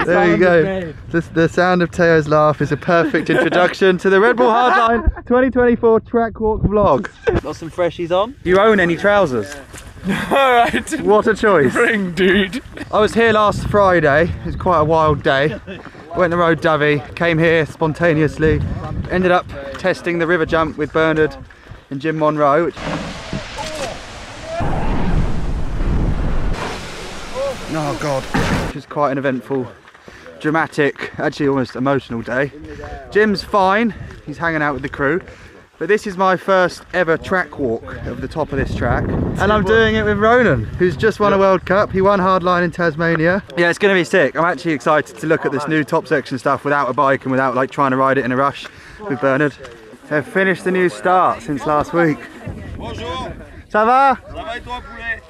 There you go. The sound of Teo's laugh is a perfect introduction to the Red Bull Hardline 2024 track walk vlog. Got some freshies on. Do you own any trousers? Alright. What a choice. Bring, dude. I was here last Friday. It was quite a wild day. Went the road Davy, came here spontaneously. Ended up testing the river jump with Bernard and Jim Monro. Oh God. It was quite an eventful, dramatic, actually almost emotional day. Jim's fine, he's hanging out with the crew. But this is my first ever track walk of the top of this track. And I'm doing it with Ronan, who's just won a World Cup. He won Hardline in Tasmania. Yeah, it's gonna be sick. I'm actually excited to look at this new top section stuff without a bike and without like trying to ride it in a rush with Bernard. They've finished the new start since last week. Bonjour. Ça va? Ça va et toi, poulet?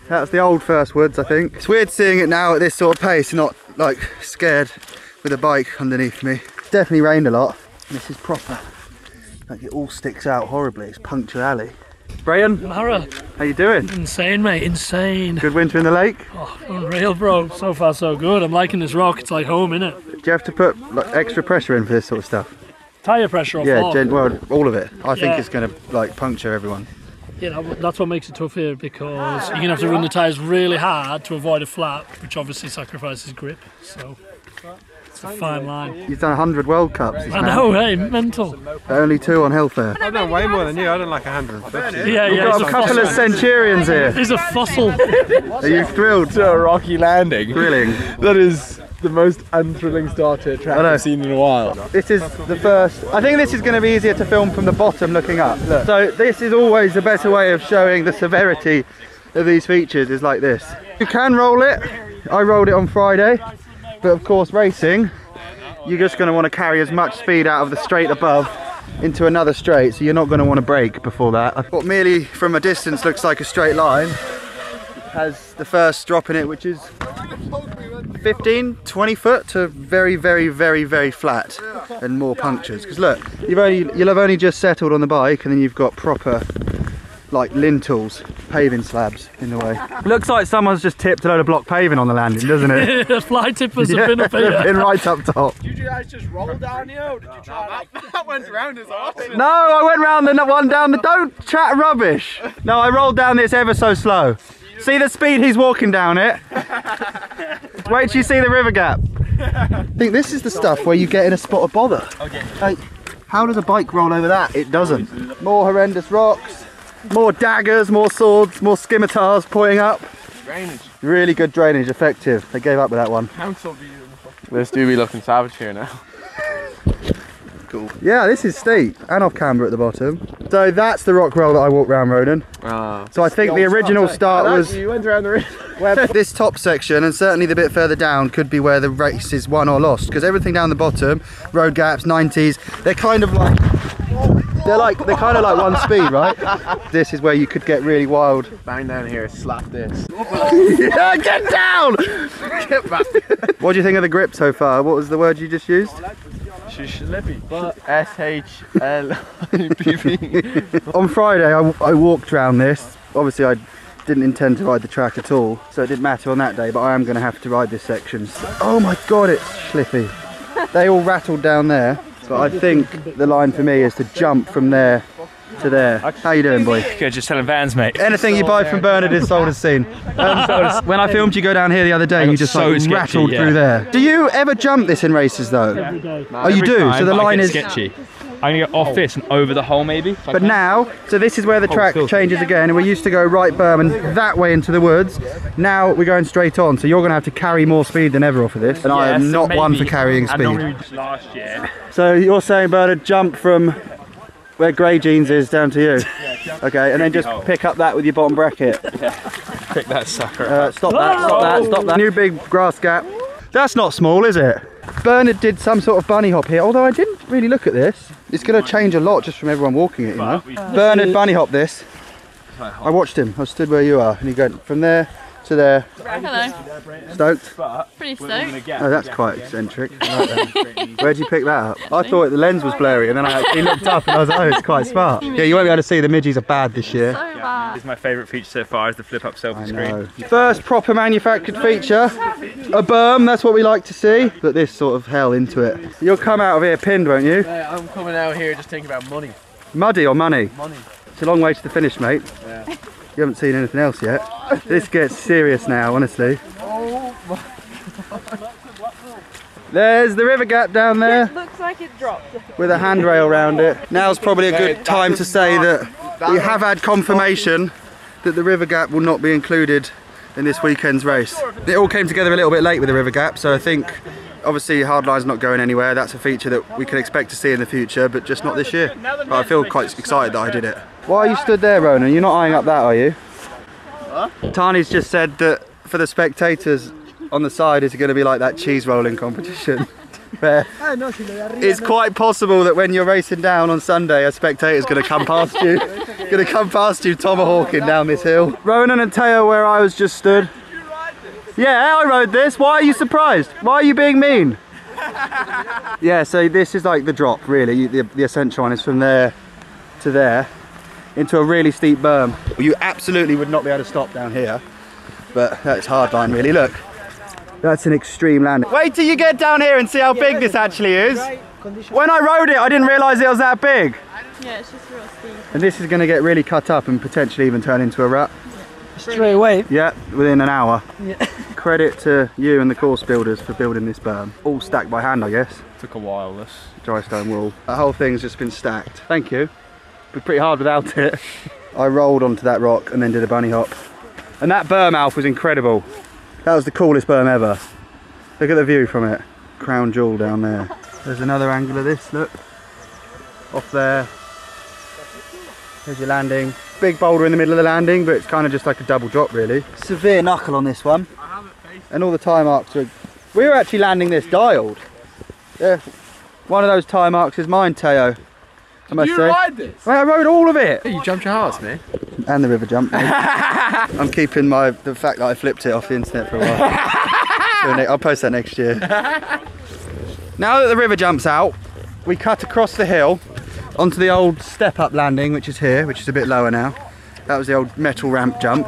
That's the old First Woods, I think. It's weird seeing it now at this sort of pace, not like scared with a bike underneath me. It's definitely rained a lot. This is proper. Like it all sticks out horribly. It's Puncture Alley. Brian, Mara, how you doing? insane, mate, insane. Good winter in the lake? Oh, unreal, bro. So far, so good. I'm liking this rock. It's like home, innit? Do you have to put like, extra pressure in for this sort of stuff? Tyre pressure off. Yeah, floor. well, all of it. I think Yeah. it's going to like puncture everyone. Yeah, that's what makes it tough here, because you're gonna have to run the tyres really hard to avoid a flap, which obviously sacrifices grip. So it's a fine line. You've done 100 World Cups. I know, hey, mental. Only 2 on Hellfare. I've done way more than you. I done like 150. Yeah, We've yeah. got a couple of Centurions here. He's a fossil. Are you thrilled? To a rocky landing. Thrilling. That is the most unthrilling start to a track I've seen in a while. This is the first. I think this is going to be easier to film from the bottom looking up. Look. So this is always the better way of showing the severity of these features is like this. You can roll it. I rolled it on Friday. But of course racing, you're just going to want to carry as much speed out of the straight above into another straight. So you're not going to want to brake before that. What merely from a distance looks like a straight line has the first drop in it, which is 15-20 foot to very, very, very, very flat and more punctures. Because look, you'll have only just settled on the bike, and then you've got proper like lintels, paving slabs in the way. Looks like someone's just tipped a load of block paving on the landing, doesn't it? Fly tippers have been up here. Been right up top. Did you guys just roll down here, or did you try that went round as often? No, I went round the one down the. Don't chat rubbish. No, I rolled down this ever so slow. See the speed he's walking down it? Wait till you see the river gap. I think this is the stuff where you get in a spot of bother. Okay. Like, how does a bike roll over that? It doesn't. More horrendous rocks, more daggers, more swords, more scimitars pointing up. Drainage. Really good drainage, effective. They gave up with that one. Council view. This do be looking savage here now. Cool. Yeah, this is steep and off camber at the bottom. So that's the rock roll that I walked round, Ronan. So I think the original start was... You went around the river. This top section, and certainly the bit further down, could be where the race is won or lost, because everything down the bottom, road gaps, 90s, they're kind of like kind of like one speed, right? This is where you could get really wild. Bang down here, slap this. Yeah, get down! Get back. What do you think of the grip so far? What was the word you just used? Shlippy. SHLIPP. On Friday I walked around this. Obviously I didn't intend to ride the track at all, so it didn't matter on that day, but I am going to have to ride this section. Oh my god, it's slippy. They all rattled down there, but I think the line for me is to jump from there to there. How you doing, boy? Good, just selling vans, mate. Anything you buy from Bernard is sold as seen. When I filmed you go down here the other day, you just like rattled through there. Do you ever jump this in races though? Every day. Oh, you do? So the line is sketchy. I'm gonna go off this and over the hole maybe. But now, so this is where the track changes again, and we used to go right berm and that way into the woods. Now we're going straight on, so you're going to have to carry more speed than ever off of this. And I am not one for carrying speed. Last year. So you're saying, Bernard, jump from where Grey Jeans is down to you? Okay, and then just pick up that with your bottom bracket. Pick that sucker up. Stop that. New big grass gap. That's not small, is it? Bernard did some sort of bunny hop here, although I didn't really look at this. It's going to change a lot just from everyone walking it, you know. Bernard bunny hop this. I watched him. I stood where you are, and he went from there to there. Hello. Stoked? Pretty stoked. Oh, that's quite eccentric. I like that. Where'd you pick that up? I thought the lens was blurry, and then I actually looked up and I was like, oh, it's quite smart. Yeah, you won't be able to see the midgies are bad this year. So bad. It's my favourite feature so far is the flip up selfie screen. First proper manufactured feature, a berm, that's what we like to see. Put this sort of hell into it. You'll come out of here pinned, won't you? Yeah, I'm coming out here just thinking about money. Muddy or money? Money. It's a long way to the finish, mate. Yeah. You haven't seen anything else yet. This gets serious now, honestly. Oh my. There's the river gap down there. It looks like it dropped. With a handrail around it. Now's probably a good time to say that we have had confirmation that the river gap will not be included in this weekend's race. It all came together a little bit late with the river gap, so I think obviously Hardline's not going anywhere. That's a feeture that we can expect to see in the future, but just not this year. But I feel quite excited that I did it. Why are you stood there, Ronan? You're not eyeing up that, are you? What? Tani's just said that for the spectators on the side it's going to be like that cheese rolling competition. Where it's quite possible that when you're racing down on Sunday, a spectator's going to come past you, tomahawking down this hill. Ronan and Teo, where I was just stood. Yeah, I rode this. Why are you surprised? Why are you being mean? Yeah, so this is like the drop, really. The essential one is from there to there into a really steep berm. You absolutely would not be able to stop down here, but that's hardline, really. Look. That's an extreme landing. Wait till you get down here and see how big this actually is. When I rode it, I didn't realise it was that big. Yeah, it's just real steep. And this is going to get really cut up and potentially even turn into a rut. Straight away? Yeah, within an hour. Yeah. Credit to you and the course builders for building this berm. All stacked by hand, I guess. Took a while, this. Dry stone wall. The whole thing's just been stacked. Thank you. It'd be pretty hard without it. I rolled onto that rock and then did a bunny hop. And that berm, Alf, was incredible. That was the coolest berm ever. Look at the view from it. Crown jewel down there. There's another angle of this, look. Off there. There's your landing. Big boulder in the middle of the landing, but it's kind of just like a double drop, really. Severe knuckle on this one. And all the tie marks are... We were actually landing this dialed. Yeah. One of those tie marks is mine, Teo. Did you ride this? I rode all of it. Hey, you jumped your horse, man. And the river jump. I'm keeping the fact that I flipped it off the internet for a while. I'll post that next year. Now that the river jump's out, we cut across the hill onto the old step-up landing, which is here, which is a bit lower now. That was the old metal ramp jump.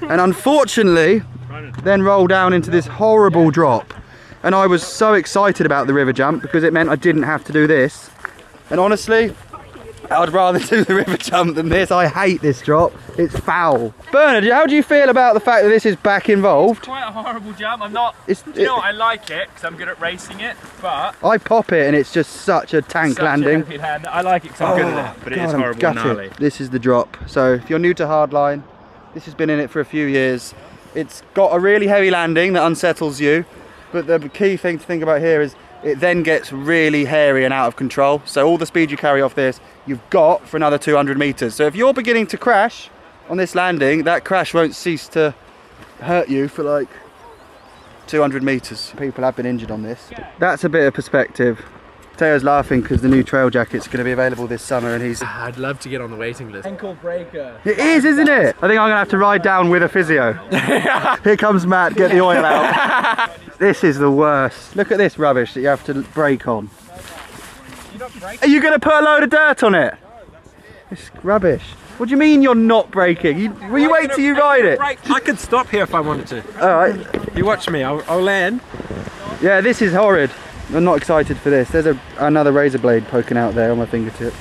And unfortunately, then roll down into this horrible drop. And I was so excited about the river jump because it meant I didn't have to do this. And honestly, I'd rather do the river jump than this. I hate this drop. It's foul. Bernard, how do you feel about the fact that this is back involved? It's quite a horrible jump. I'm not... you know what, I like it because I'm good at racing it, but... I pop it and it's just such a tank landing. I like it because I'm good at it, but it is horrible and gnarly. This is the drop. So if you're new to Hardline, this has been in it for a few years. It's got a really heavy landing that unsettles you, but the key thing to think about here is it then gets really hairy and out of control. So all the speed you carry off this, you've got for another 200 meters. So if you're beginning to crash on this landing, that crash won't cease to hurt you for like 200 meters. People have been injured on this. That's a bit of perspective. Teo's laughing because the new trail jacket's going to be available this summer and he's... I'd love to get on the waiting list. Ankle breaker. It is, isn't it? I think I'm going to have to ride down with a physio. Here comes Matt, get the oil out. This is the worst. Look at this rubbish that you have to brake on. Are you going to put a load of dirt on it? It's rubbish. What do you mean you're not braking? Will you wait till you ride it? I could stop here if I wanted to. Alright. You watch me, I'll land. Yeah, this is horrid. I'm not excited for this. There's another razor blade poking out there on my fingertip.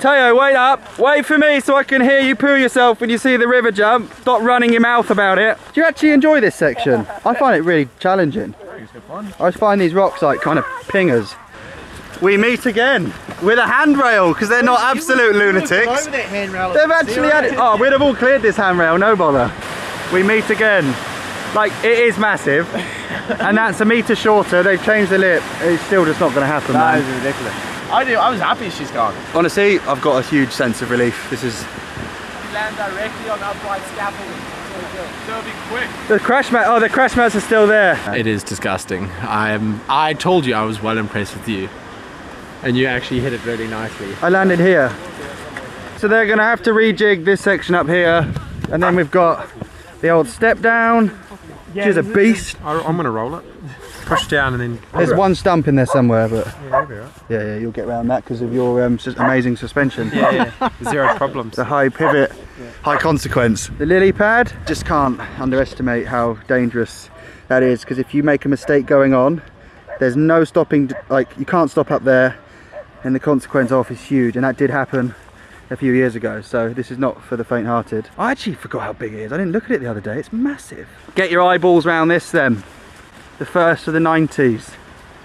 Teo, wait up. Wait for me so I can hear you poo yourself when you see the river jump. Stop running your mouth about it. Do you actually enjoy this section? I find it really challenging. I find these rocks like kind of pingers. We meet again with a handrail because they're not absolute lunatics. They've actually had it. Oh, we'd have all cleared this handrail, no bother. We meet again. Like, it is massive, and that's a metre shorter. They've changed the lip. It's still just not going to happen, man. That is ridiculous. I was happy she's gone. Honestly, I've got a huge sense of relief. This is... You land directly on upright scaffolding. So it'll be quick. The crash mat. Oh, the crash mats are still there. It is disgusting. I told you I was well impressed with you, and you actually hit it really nicely. I landed here. So they're going to have to rejig this section up here, and then we've got The old step down, which is a beast. I'm going to roll it. Push down and then... There's one stump in there somewhere, but Yeah, you'll be right. yeah, you'll get around that because of your amazing suspension. Yeah. Zero problems. The high pivot, high consequence. The lily pad, just can't underestimate how dangerous that is, because if you make a mistake going on, there's no stopping, like you can't stop up there, and the consequence off is huge, and that did happen a few years ago, so this is not for the faint-hearted. I actually forgot how big it is. I didn't look at it the other day. It's massive. Get your eyeballs around this then. The first of the 90s.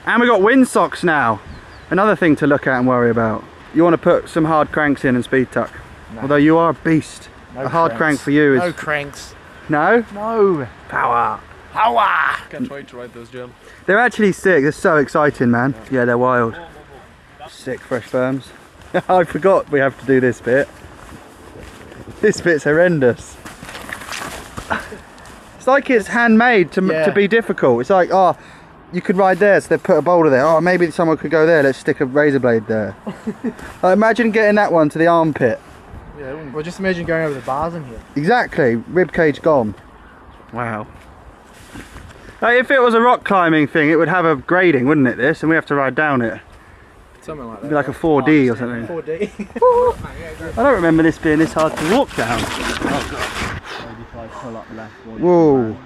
And we got windsocks now. Another thing to look at and worry about. You want to put some hard cranks in and speed tuck. No. Although you are a beast. A hard crank for you is... No cranks. No? No. Power. Power! Can't wait to ride those, Jim. They're actually sick. They're so exciting, man. Yeah, they're wild. Sick fresh firms. I forgot we have to do this bit. This bit's horrendous. It's like it's handmade to be difficult. It's like, oh, you could ride there, so they've put a boulder there. Oh, maybe someone could go there. Let's stick a razor blade there. Imagine getting that one to the armpit. Yeah, well, just imagine going over the bars in here. Exactly. Rib cage gone. Wow. Like, if it was a rock climbing thing, it would have a grading, wouldn't it, this? And we have to ride down it. Something like that. It'd be like a 4D or something. 4D. I don't remember this being this hard to walk down. Whoa.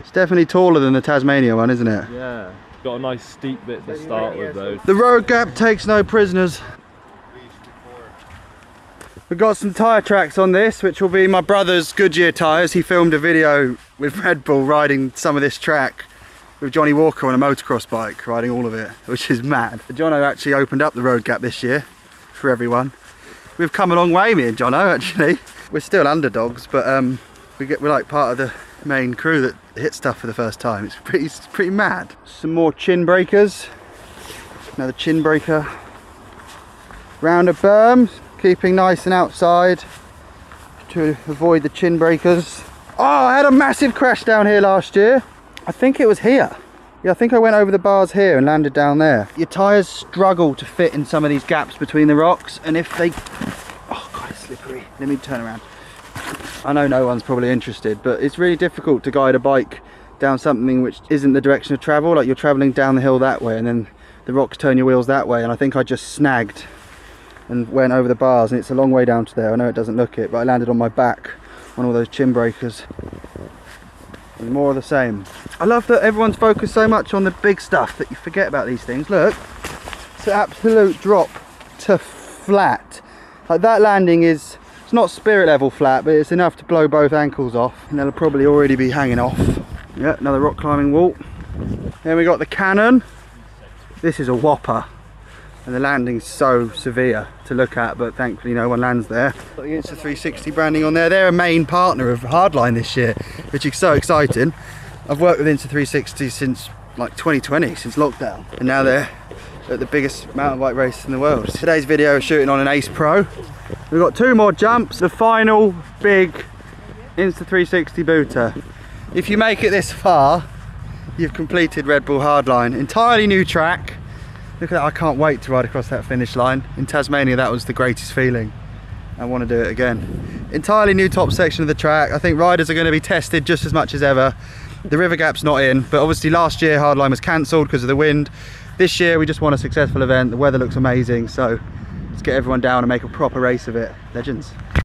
It's definitely taller than the Tasmania one, isn't it? Yeah. Got a nice steep bit to start with though. The road gap takes no prisoners. We've got some tyre tracks on this, which will be my brother's Goodyear tyres. He filmed a video with Red Bull riding some of this track with Johnny Walker on a motocross bike, riding all of it, which is mad. Jono actually opened up the road gap this year for everyone. We've come a long way, me and Jono, actually. We're still underdogs, but we're like part of the main crew that hit stuff for the first time. It's pretty mad. Some more chin breakers. Another chin breaker. Round of berms, keeping nice and outside to avoid the chin breakers. Oh, I had a massive crash down here last year. I think it was here. Yeah, I think I went over the bars here and landed down there. Your tyres struggle to fit in some of these gaps between the rocks, and if they... Oh God, it's slippery. Let me turn around. I know no one's probably interested, but it's really difficult to guide a bike down something which isn't the direction of travel. Like, you're travelling down the hill that way and then the rocks turn your wheels that way, and I think I just snagged and went over the bars, and it's a long way down to there. I know it doesn't look it, but I landed on my back on all those chin breakers. And more of the same. I love that everyone's focused so much on the big stuff that you forget about these things. Look, it's an absolute drop to flat. Like, that landing is, it's not spirit level flat, but it's enough to blow both ankles off, and they'll probably already be hanging off. Yeah, another rock climbing wall. Then we got the Cannon. This is a whopper, and the landing's so severe to look at, but thankfully no one lands there. Got the Insta360 branding on there. They're a main partner of Hardline this year, which is so exciting. I've worked with Insta360 since like 2020, since lockdown, and now they're at the biggest mountain bike race in the world. Today's video is shooting on an Ace Pro. We've got 2 more jumps, the final big Insta360 booter. If you make it this far, you've completed Red Bull Hardline. Entirely new track. Look at that, I can't wait to ride across that finish line. In Tasmania, that was the greatest feeling. I want to do it again. Entirely new top section of the track. I think riders are going to be tested just as much as ever. The river gap's not in, but obviously last year Hardline was cancelled because of the wind. This year we just want a successful event. The weather looks amazing, so let's get everyone down and make a proper race of it. Legends.